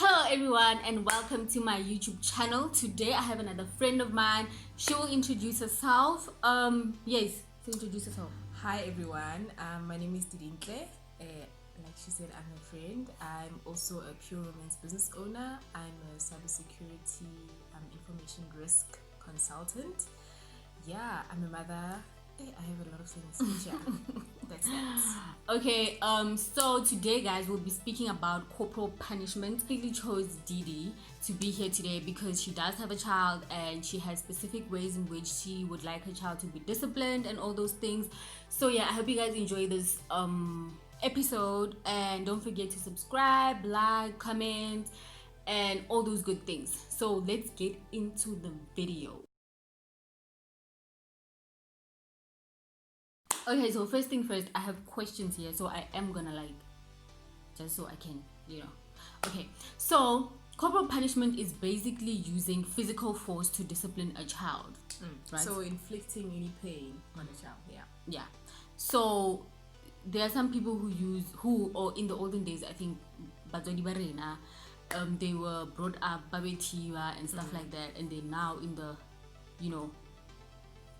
Hello everyone and welcome to my YouTube channel. Today I have another friend of mine. She will introduce herself. Yes, to introduce herself. Hi everyone, my name is Didi and I. Like she said, I'm her friend. I'm also a pure romance business owner. I'm a cybersecurity information risk consultant. Yeah, I'm a mother. I have a lot of things. Yeah, that's that. Okay, so today guys we'll be speaking about corporal punishment. I really chose Didi to be here today because she does have a child and she has specific ways in which she would like her child to be disciplined and all those things. So yeah, I hope you guys enjoy this episode, and don't forget to subscribe, like, comment, and all those good things. So let's get into the video. Okay, so first thing first, I have questions here, so I am gonna just so I can, Okay, so corporal punishment is basically using physical force to discipline a child, right? So inflicting any pain on a child. Yeah. So there are some people or in the olden days, I think, batswadi ba rena, they were brought up babetiwa and stuff like that, and they're now in the,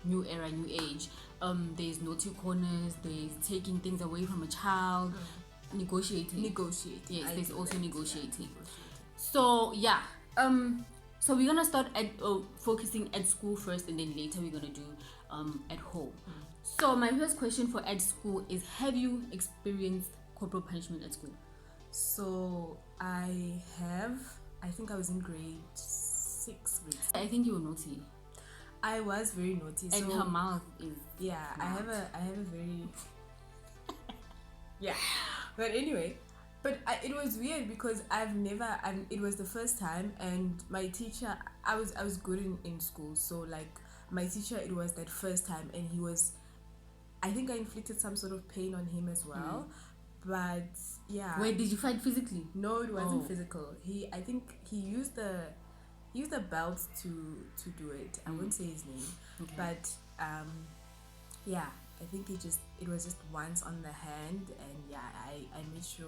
new era, new age. There's naughty corners, there's taking things away from a child, negotiating. Yes, there's also negotiating. So yeah, so we're gonna start at focusing at school first, and then later we're gonna do at home. So my first question for at school is: have you experienced corporal punishment at school? So I have. I think I was in grade 6. I think you were naughty. I was very naughty. And her mouth is. Yeah, I have a very. Yeah, but anyway, it was weird because it was the first time, and my teacher, I was good in school, so like my teacher, it was that first time, and I think I inflicted some sort of pain on him as well. But yeah. Wait, did you fight physically? No, it wasn't physical. I think he used the belt to do it. I won't say his name. Okay. But yeah, I think it was just once on the hand, and yeah, I made sure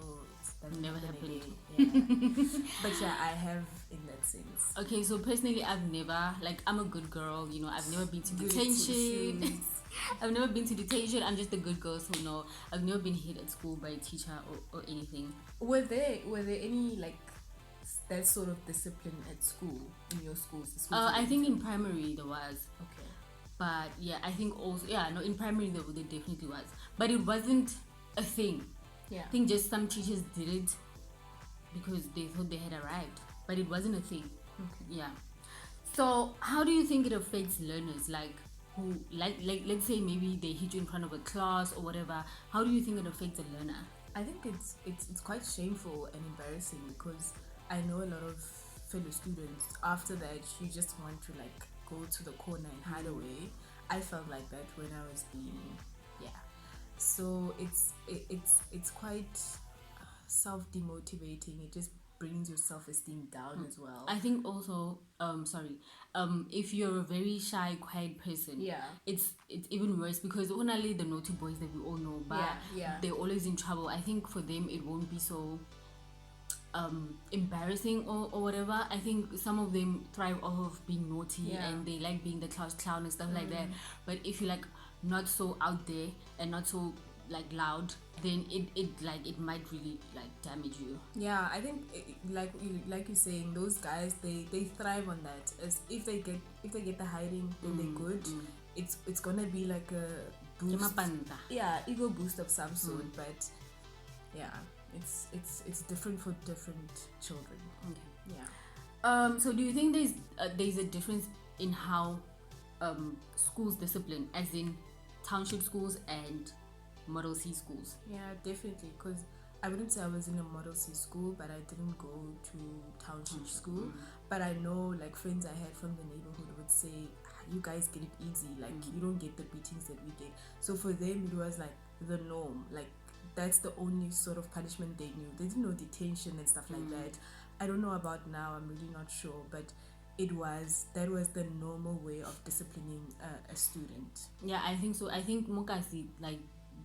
that never happened again. Yeah. But yeah, I have in that sense. Okay, so personally, I've never, I'm a good girl, I've never been to detention. I've never been to detention. I'm just a good girl, so no, I've never been hit at school by a teacher or anything. Were there any that sort of discipline at school, in your schools? I think in primary there was. Okay. But yeah, I think also, in primary there definitely was. But it wasn't a thing. Yeah. I think just some teachers did it because they thought they had arrived. But it wasn't a thing. Okay. Yeah. So how do you think it affects learners? Who let's say maybe they hit you in front of a class or whatever. How do you think it affects a learner? I think it's quite shameful and embarrassing, because I know a lot of fellow students, after that you just want to go to the corner and hide away. I felt like that when I was so it's quite self-demotivating. It just brings your self-esteem down as well. I think also if you're a very shy, quiet person, it's even worse, because only the naughty boys that we all know, but they're always in trouble. I think for them it won't be so embarrassing or whatever. I think some of them thrive off of being naughty, and they like being the class clown and stuff like that. But if you not so out there and not so loud, then it might really damage you. Yeah, I think like you're saying, those guys, they thrive on that. As if they get the hiding, then they're good. It's gonna be like a boost, ego boost of some sort. But yeah, it's different for different children. Okay. Yeah. So do you think there's a difference in how schools discipline, as in township schools and Model C schools? Yeah, definitely. Because I wouldn't say I was in a Model C school, but I didn't go to township school. But I know friends I had from the neighborhood would say, you guys get it easy. You don't get the beatings that we get. So for them it was the norm. That's the only sort of punishment they knew. They didn't know detention and stuff like that. I don't know about now, I'm really not sure, but that was the normal way of disciplining a student. Yeah, I think so. I think Mokasi,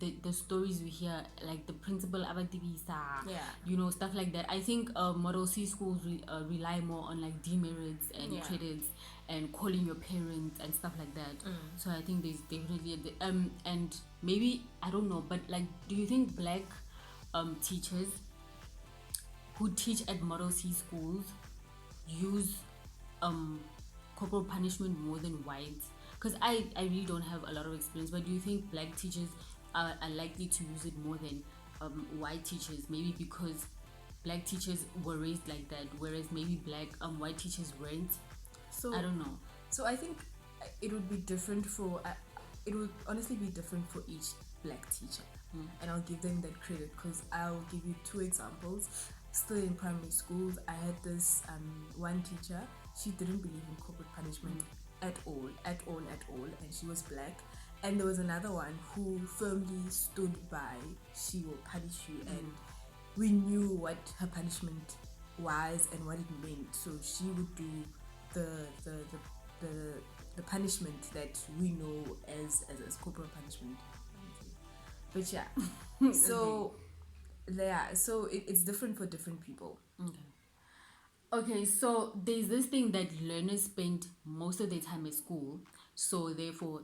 the stories we hear, like the principal Abatibisa, Yeah. you know, stuff like that. I think Model C schools rely more on like demerits and Yeah. credits and calling your parents and stuff like that. So I think there's definitely and maybe, I don't know, but like, do you think black teachers who teach at Model C schools use corporal punishment more than whites? Because I really don't have a lot of experience, but do you think black teachers are likely to use it more than white teachers? Maybe because black teachers were raised like that, whereas maybe white teachers weren't. So I don't know. So I think it would be different for. It would honestly be different for each black teacher, and I'll give them that credit because I'll give you two examples. Still in primary schools, I had this one teacher. She didn't believe in corporal punishment at all, and she was black. And there was another one who firmly stood by, she will punish you, and we knew what her punishment was and what it meant. So she would do the punishment that we know as corporal punishment. But yeah, so it's different for different people. Okay, so there's this thing that learners spend most of their time at school, so therefore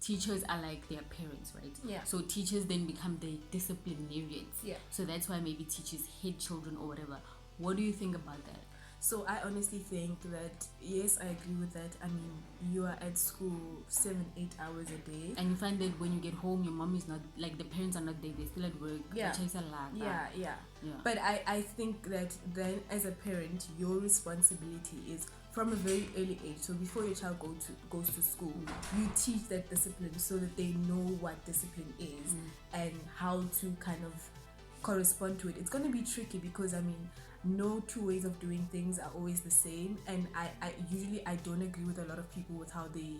teachers are like their parents, right? Yeah. So teachers then become the disciplinarians. Yeah. So that's why maybe teachers hate children or whatever. What do you think about that? So I honestly think that, yes, I agree with that. I mean, you are at school 7-8 hours a day. And you find that when you get home, your mom is not, like, the parents are not there, they're still at work. Yeah. They chase a lot. Yeah. But I think that then as a parent, your responsibility is from a very early age. So before your child goes to school, you teach that discipline so that they know what discipline is and how to kind of correspond to it. It's going to be tricky because, I mean, no two ways of doing things are always the same, and I usually don't agree with a lot of people with how they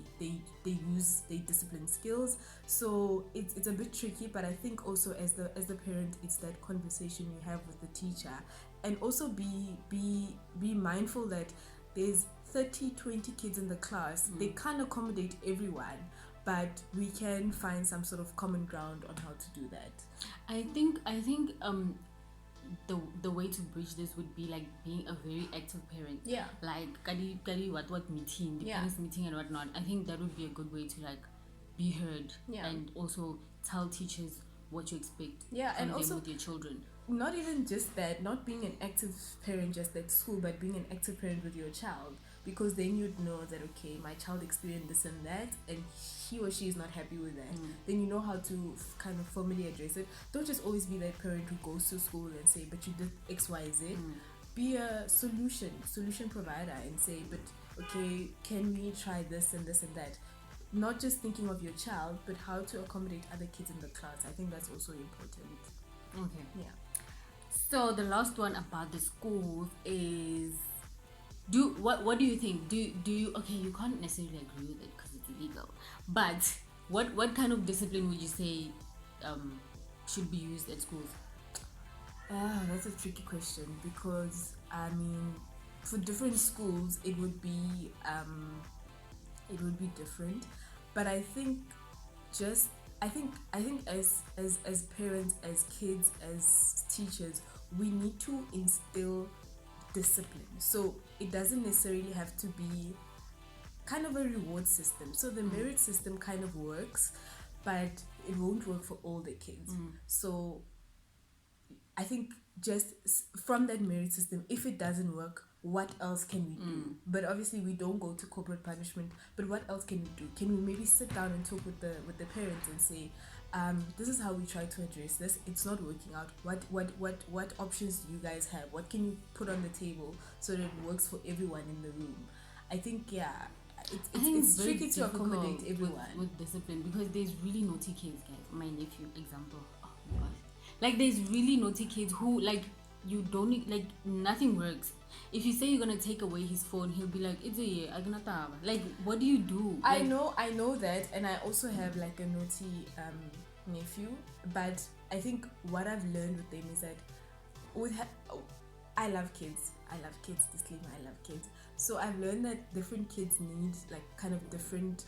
use their discipline skills. So it's a bit tricky, but I think also as the parent, it's that conversation you have with the teacher, and also be mindful that there's 30-20 kids in the class. They can't accommodate everyone, but we can find some sort of common ground on how to do that. I think the way to bridge this would be like being a very active parent. Yeah. Like kali what meeting, the Yeah. parents meeting and whatnot. I think that would be a good way to like be heard. Yeah. And also tell teachers what you expect. Yeah, from and them also with your children. Not even just that, not being an active parent just at school, but being an active parent with your child, because then you'd know that, okay, my child experienced this and that, and he or she is not happy with that. Then you know how to kind of formally address it. Don't just always be that parent who goes to school and say, but you did XYZ. Be a solution provider and say, but okay, can we try this and this and that? Not just thinking of your child, but how to accommodate other kids in the class. I think that's also important. Okay. Yeah. So the last one about the schools is, what do you think? Do you, okay, you can't necessarily agree with it because it's illegal, but what kind of discipline would you say should be used at schools? That's a tricky question, because I mean, for different schools it would be different, but I think as parents, as kids, as teachers, we need to instill discipline. So it doesn't necessarily have to be kind of a reward system. So the merit system kind of works, but it won't work for all the kids. So I think just from that merit system, if it doesn't work, what else can we do? But obviously we don't go to corporate punishment, but what else can we do? Can we maybe sit down and talk with the parents and say, this is how we try to address this, it's not working out, what options do you guys have, what can you put on the table so that it works for everyone in the room? I think it's tricky to accommodate everyone with discipline, because there's really naughty kids, guys. My nephew, example, oh my gosh, like there's really naughty kids who, like, you don't need, like, nothing works. If you say you're gonna take away his phone, he'll be like, it's a year, like, what do you do? I know that, and I also have like a naughty nephew, but I think what I've learned with them is that I love kids, disclaimer, I love kids. So I've learned that different kids need like kind of different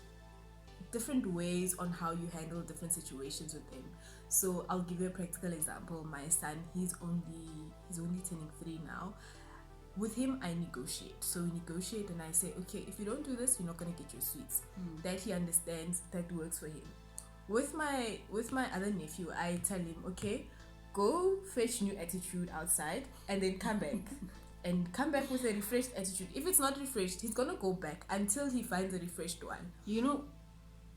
different ways on how you handle different situations with them. So I'll give you a practical example. My son, he's only turning 3 now. With him, I negotiate. So we negotiate, and I say, okay, if you don't do this, you're not gonna get your sweets. That he understands, that works for him. With my other nephew, I tell him, okay, go fetch new attitude outside, and then come back. And come back with a refreshed attitude. If it's not refreshed, he's gonna go back until he finds a refreshed one. You know,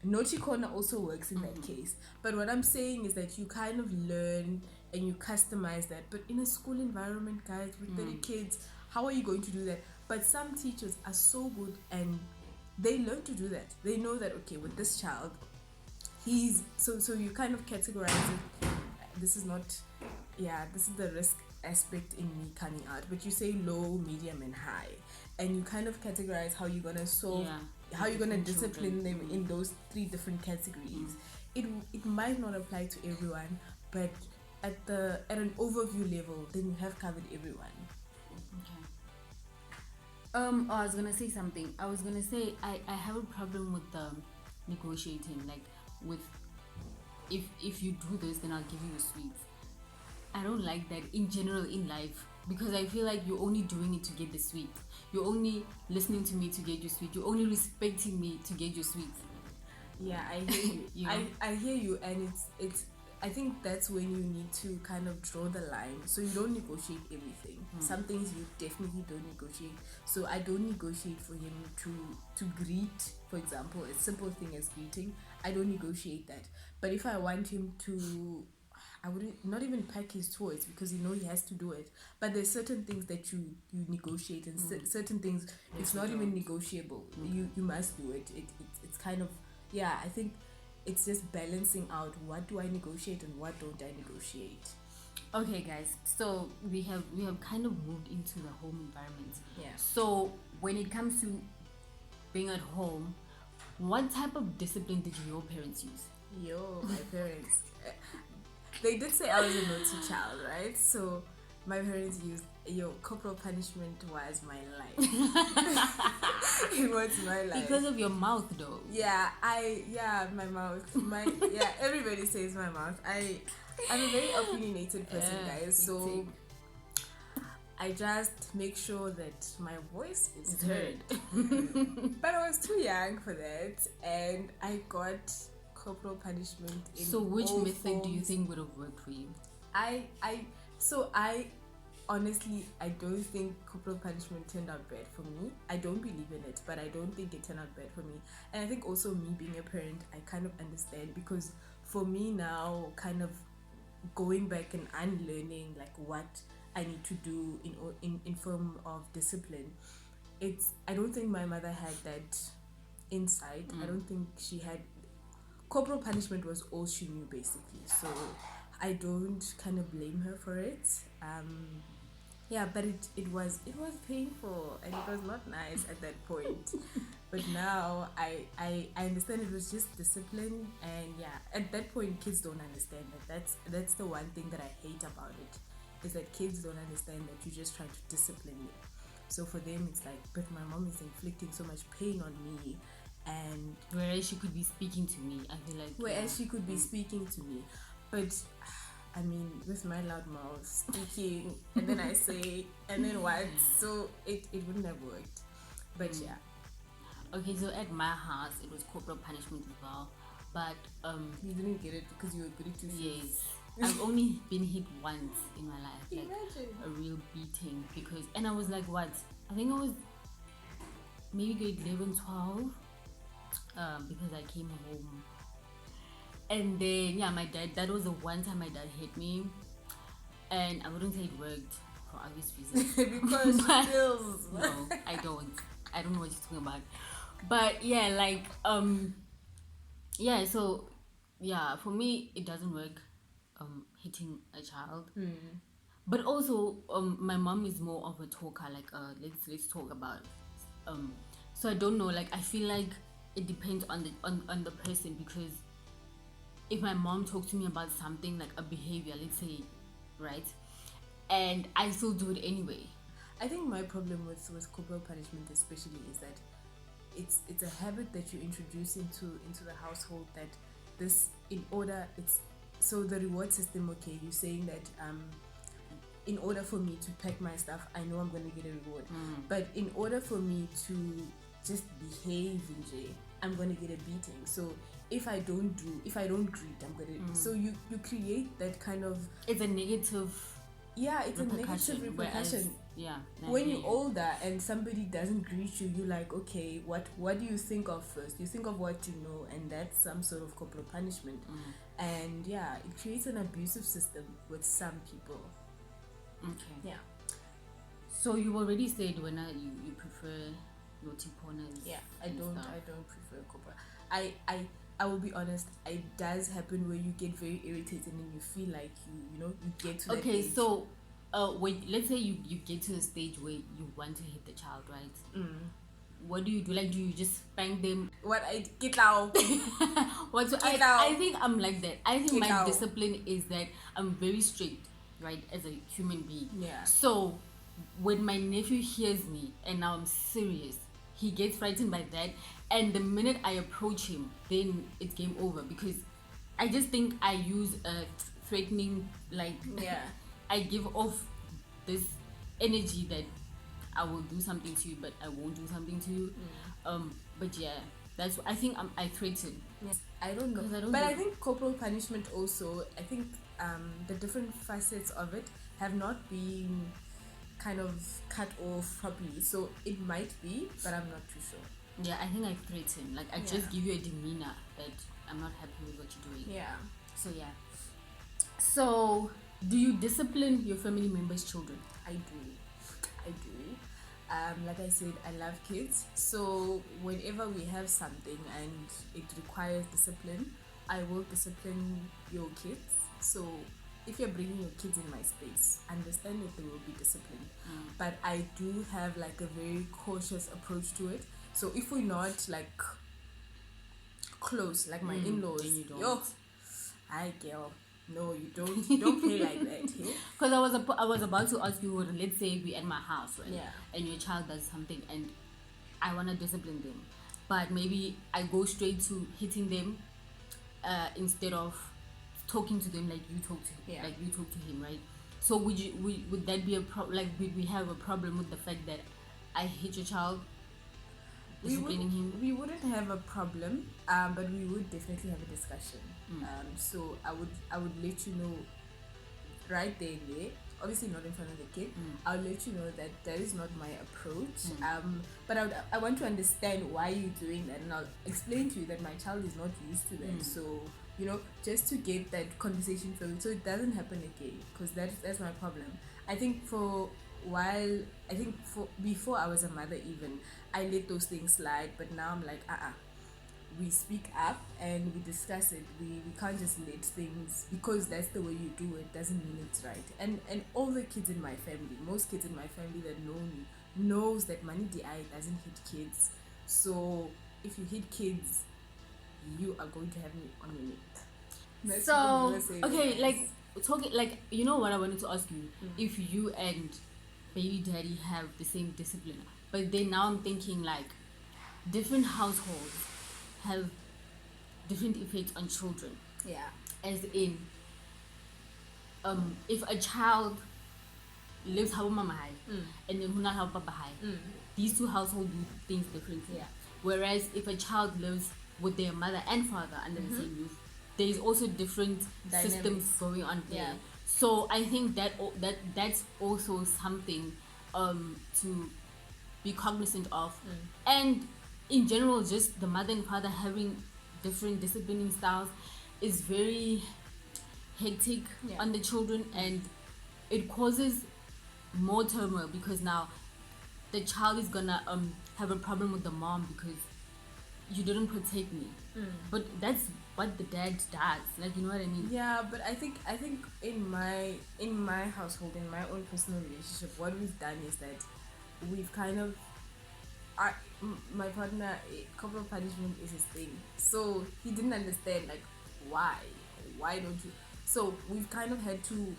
Naughty corner also works in that case. But what I'm saying is that you kind of learn and you customize that. But in a school environment, guys, with 30 kids, how are you going to do that? But some teachers are so good and they learn to do that. They know that, okay, with this child, he's so you kind of categorize it. This is the risk aspect in me coming out, but you say low, medium, and high, and you kind of categorize how you're gonna solve, how you're gonna discipline them in those 3 different categories. It might not apply to everyone, but at an overview level, then you have covered everyone. Okay. I was gonna say something. I was gonna say I have a problem with the negotiating. Like, with if you do this, then I'll give you a sweet. I don't like that in general in life, because I feel like you're only doing it to get the sweet. You're only listening to me to get your sweet. You're only respecting me to get your sweet. Yeah, I hear you. You know? I hear you, and it's I think that's when you need to kind of draw the line. So you don't negotiate everything. Some things you definitely don't negotiate. So I don't negotiate for him to greet, for example, a simple thing as greeting. I don't negotiate that. But if I want him to, I wouldn't not even pack his toys, because he has to do it. But there's certain things that you negotiate, and certain things it's not even negotiable. You must do it. It's kind of, yeah, I think it's just balancing out what do I negotiate and what don't I negotiate. Okay, guys. So we have kind of moved into the home environment. Yeah. So when it comes to being at home, what type of discipline did your parents use? My parents, they did say I was a naughty child, right? So my parents used, corporal punishment was my life. It was my life. Because of your mouth, though. My mouth. Everybody says my mouth. I'm a very opinionated person, guys. So I just make sure that my voice is heard. But I was too young for that, and I got corporal punishment in So which all method forms. do you think would have worked for you? I honestly, I don't think corporal punishment turned out bad for me. I don't believe in it, but I don't think it turned out bad for me. And I think also me being a parent, I kind of understand, because for me now, kind of going back and unlearning like what I need to do in form of discipline, I don't think my mother had that insight. I don't think she had. Corporal punishment was all she knew, basically. So I don't kind of blame her for it. But it was painful, and it was not nice at that point. But now I understand it was just discipline, and at that point kids don't understand that. That's the one thing that I hate about it, is that kids don't understand that you're just trying to discipline them. So for them it's like, but my mom is inflicting so much pain on me, and whereas she could be speaking to me, I feel like she could be speaking to me. But I mean, with my loud mouth speaking, and then I say, and then what? So it wouldn't have worked. But okay, so at my house it was corporal punishment as well, but you didn't get it because you were pretty too. Yes. I've only been hit once in my life, like Imagine. a real beating, and I was like, what? I think I was maybe grade 11, 12, because I came home. And then, my dad, that was the one time my dad hit me. And I wouldn't say it worked for obvious reasons. Because skills. No, I don't. I don't know what you're talking about. But for me, it doesn't work, hitting a child. But also, my mom is more of a talker, like, let's talk about it. So I don't know, like, I feel like it depends on the person, because if my mom talks to me about something, like a behavior, let's say, right, and I still do it anyway. I think my problem with corporal punishment especially is that it's a habit that you introduce into the household, that this, in order, it's so the reward system. Okay, you're saying that in order for me to pack my stuff, I know I'm going to get a reward. But in order for me to just behave in jail, I'm going to get a beating. So if I don't greet, I'm going to. So you create that kind of. It's a negative. Yeah, it's a negative repercussion. Yeah. When you're older and somebody doesn't greet you, you're like, okay, what do you think of first? You think of what you know, and that's some sort of corporal punishment. And yeah, it creates an abusive system with some people. Okay. Yeah. So you already said when you prefer naughty corners. Yeah, I don't prefer corporal. I will be honest, it does happen where you get very irritated and you feel like you get to that okay age. So when, let's say you get to a stage where you want to hit the child, right? What do you do? Like, do you just spank them? What I get out. I think I'm like that. I think my out. discipline is that I'm very strict, right, as a human being. Yeah. So when my nephew hears me and now I'm serious, he gets frightened by that, and the minute I approach him, then it's game over, because I just think I use a threatening, like, Yeah. I give off this energy that I will do something to you, but I won't do something to you. But yeah, that's, I think I threaten. Yes. I don't know. I think corporal punishment also, I think the different facets of it have not been kind of cut off properly. So it might be, but I'm not too sure. Yeah, I think I threaten. Like, I just give you a demeanor that I'm not happy with what you're doing. Yeah. So yeah. So do you discipline your family members' children? I do. Like I said, I love kids. So whenever we have something and it requires discipline, I will discipline your kids. So if you're bringing your kids in my space, understand that they will be disciplined. But I do have like a very cautious approach to it. So if we're not like close, like my in-laws, then you don't. yo, hi girl, no, you don't play like that. Because I was about to ask you, let's say we're at my house, right? Yeah. And your child does something and I want to discipline them, but maybe I go straight to hitting them instead of talking to them like you talk to him, right? So would that be a problem? Like, would we have a problem with the fact that I hit your child? Disciplining him? We wouldn't have a problem, but we would definitely have a discussion. So I would let you know right there and there. Obviously not in front of the kid. I'll let you know that is not my approach. But I want to understand why you're doing that, and I'll explain to you that my child is not used to that. So just to get that conversation flowing, so it doesn't happen again. Because that's my problem. I think before I was a mother, even I let those things slide, but now I'm like, we speak up and we discuss it. We can't just let things, because that's the way you do it, doesn't mean it's right. And all the kids in my family, most kids in my family that know me, knows that Money Didi doesn't hit kids. So if you hit kids, you are going to have me on your neck. So okay, like talking, like, you know what I wanted to ask you, if you and baby daddy have the same discipline, but then now I'm thinking like different households have different effects on children. Yeah. As in, if a child lives how mama high and then huna how papa high, these two households do things differently. Yeah. Whereas if a child lives with their mother and father under the same roof, there is also different dynamics systems going on there. Yeah. So I think that's also something to be cognizant of. And in general, just the mother and father having different disciplining styles is very hectic on the children, and it causes more turmoil, because now the child is gonna have a problem with the mom because you didn't protect me. But that's what the dad does, like, you know what I mean? Yeah, but I think in my household, in my own personal relationship, what we've done is that we've kind of my partner, corporal punishment is his thing, so he didn't understand like why don't you. So we've kind of had to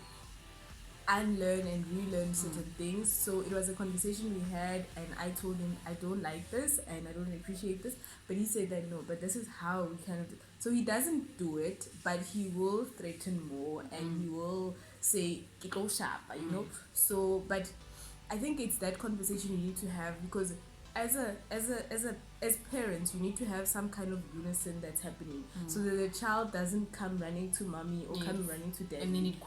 unlearn and relearn certain things. So it was a conversation we had, and I told him I don't like this and I don't appreciate this, but he said that no, but this is how we kind of do. So he doesn't do it, but he will threaten more, and he will say go sharp, you know. So but I think it's that conversation you need to have, because as parents, you need to have some kind of unison that's happening, so that the child doesn't come running to mommy or come running to daddy, and then it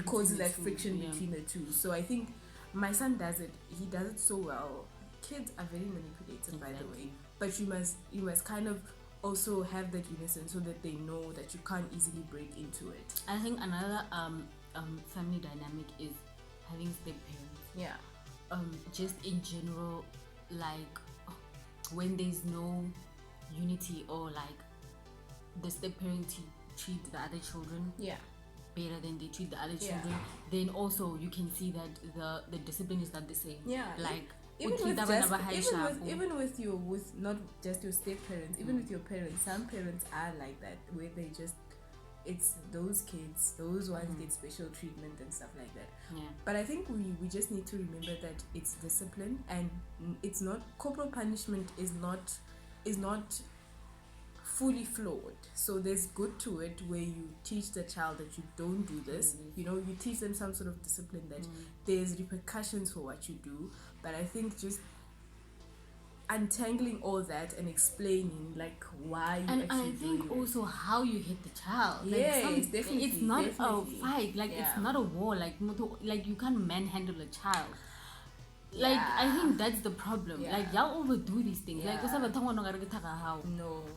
causes that friction between the two. So I think my son does it. He does it so well. Kids are very manipulative, by the way, but you must kind of also have that unison so that they know that you can't easily break into it. I think another family dynamic is having step parents. Yeah. Just in general, like when there's no unity, or like the step parent treat the other children better than they treat the other children, then also you can see that the discipline is not the same. Like even with not just your step parents, even with your parents, some parents are like that, where they just, it's those kids, those ones get special treatment and stuff like that. But I think we just need to remember that it's discipline, and it's not, corporal punishment is not fully flawed. So there's good to it, where you teach the child that you don't do this. You know, you teach them some sort of discipline, that there's repercussions for what you do. But I think just untangling all that and explaining like why you and I think also how you hit the child. Like definitely. It's not a fight. Like it's not a war. Like you can't manhandle a child. Like I think that's the problem. Like y'all overdo these things. Like no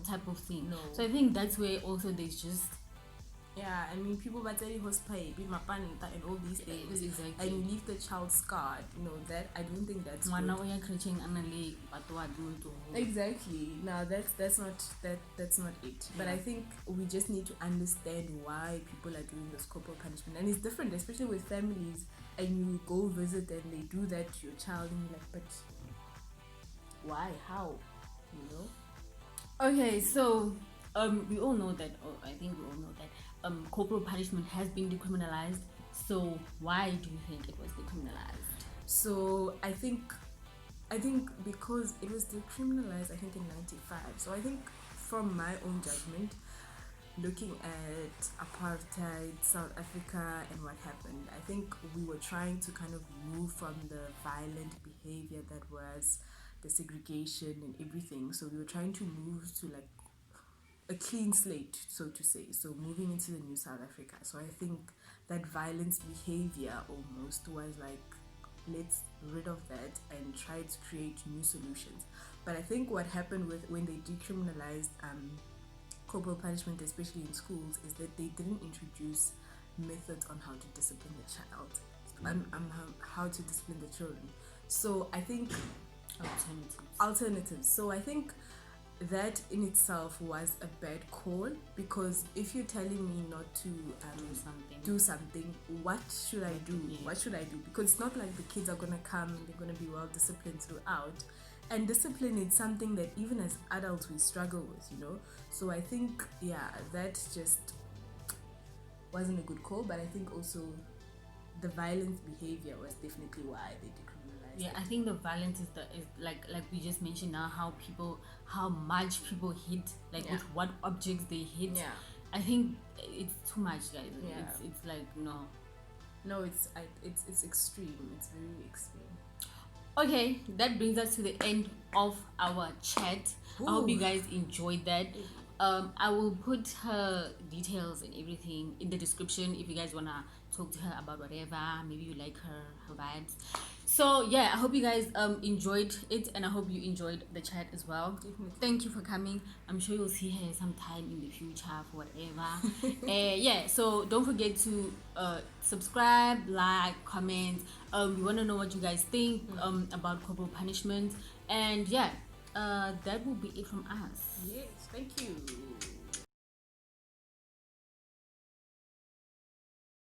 type of thing. No. So I think that's where also there's just I mean, people but tell hospital, be mapanita and all these things, exactly. and you leave the child scarred. You know, that I don't think that's good. Exactly. Now that's not it. But I think we just need to understand why people are doing this corporal punishment, and it's different, especially with families. And you go visit and they do that to your child, and you're like, but why? How? You know? Okay, so we all know that, or I think we all know that corporal punishment has been decriminalized. So why do you think it was decriminalized? So I think because it was decriminalized, I think in 95. So I think from my own judgment, looking at apartheid, South Africa, and what happened, I think we were trying to kind of move from the violent behavior that was the segregation and everything. So we were trying to move to like a clean slate, so to say. So moving into the new South Africa. So I think that violence behavior almost was like, let's rid of that and try to create new solutions. But I think what happened with when they decriminalized corporal punishment, especially in schools, is that they didn't introduce methods on how to discipline the child, how to discipline the children. So I think alternatives. So I think that in itself was a bad call, because if you're telling me not to do something, what should I do? What should I do? Because it's not like the kids are gonna come and they're gonna be well disciplined throughout. And discipline is something that even as adults we struggle with, you know. So I think that just wasn't a good call. But I think also the violent behavior was definitely why they decriminalized it. I think the violence is like we just mentioned now, how much people hit, like with what objects they hit. I think it's too much, guys. It's like no, it's extreme. It's very extreme. Okay, that brings us to the end of our chat. I hope you guys enjoyed that. I will put her details and everything in the description if you guys wanna talk to her about whatever. Maybe you like her vibes. So I hope you guys enjoyed it, and I hope you enjoyed the chat as well. Definitely. Thank you for coming. I'm sure you'll see her sometime in the future for whatever. So don't forget to subscribe, like, comment. We want to know what you guys think about corporal punishment, and that will be it from us. Yes, thank you.